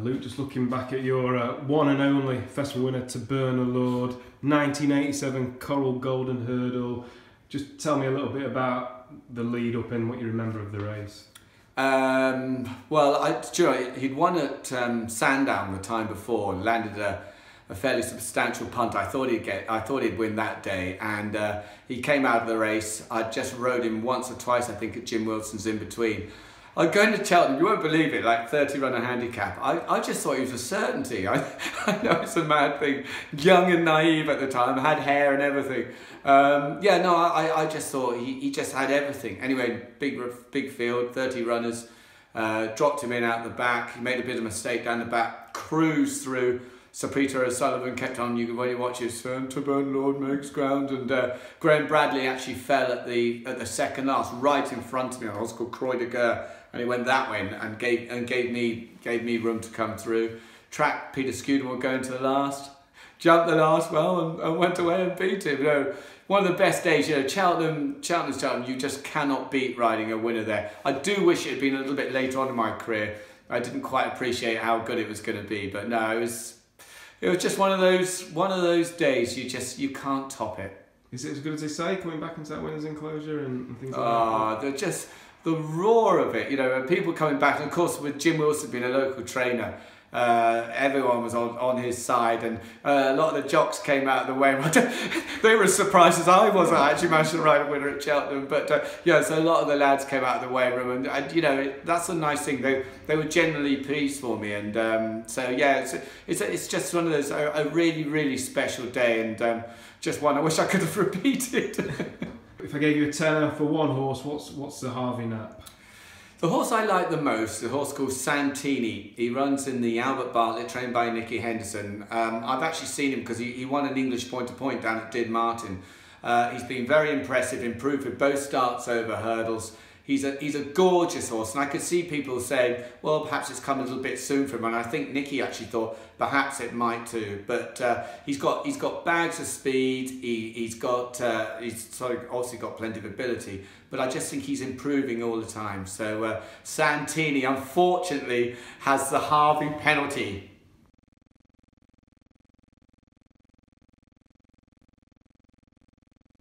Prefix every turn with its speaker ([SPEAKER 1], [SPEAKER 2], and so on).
[SPEAKER 1] Luke, just looking back at your one and only festival winner to Burn a Lord, 1987 Coral Golden Hurdle. Just tell me a little bit about the lead up and what you remember of the race.
[SPEAKER 2] Well, he'd won at Sandown the time before and landed a fairly substantial punt. I thought he'd win that day, and he came out of the race. I just rode him once or twice, I think, at Jim Wilson's in between. I'm going to Cheltenham, you won't believe it, like 30 runner handicap. I just thought he was a certainty. I know it's a mad thing, young and naive at the time, had hair and everything. I just thought he just had everything. Anyway, big field, 30 runners, dropped him in out the back. He made a bit of a mistake down the back, cruised through. Sir Peter O'Sullivan kept on, when you watch his film, to Burn Lord makes ground, and Graham Bradley actually fell at the second last, right in front of me on a horse called Croix de Guerre, and he went that way and gave me room to come through. Tracked Peter Scudamore going to the last, jumped the last well and went away and beat him. You know, one of the best days. You know, Cheltenham's Cheltenham. You just cannot beat riding a winner there. I do wish it had been a little bit later on in my career. I didn't quite appreciate how good it was going to be, but no, it was just one of those days you can't top it.
[SPEAKER 1] Is it as good as they say, coming back into that winner's enclosure and things like that?
[SPEAKER 2] Just the roar of it, you know, people coming back, and of course with Jim Wilson being a local trainer, everyone was on his side, and a lot of the jocks came out of the way. They were as surprised as I was. I actually managed to ride a winner at Cheltenham, but so a lot of the lads came out of the weigh room, and you know, that's a nice thing. They were generally pleased for me, and it's just one of those a really special day, and just one I wish I could have repeated.
[SPEAKER 1] If I gave you a tenner for one horse, what's the Harvey nap?
[SPEAKER 2] The horse I like the most, the horse called Santini. He runs in the Albert Bartlett, trained by Nicky Henderson. I've actually seen him because he won an English point-to-point down at Did Martin. He's been very impressive, improved with both starts over hurdles. He's a gorgeous horse, and I could see people saying, well, perhaps it's come a little bit soon for him, and I think Nicky actually thought perhaps it might too. But he's got bags of speed. He's obviously got plenty of ability, but I just think he's improving all the time. So Santini, unfortunately, has the Harvey penalty.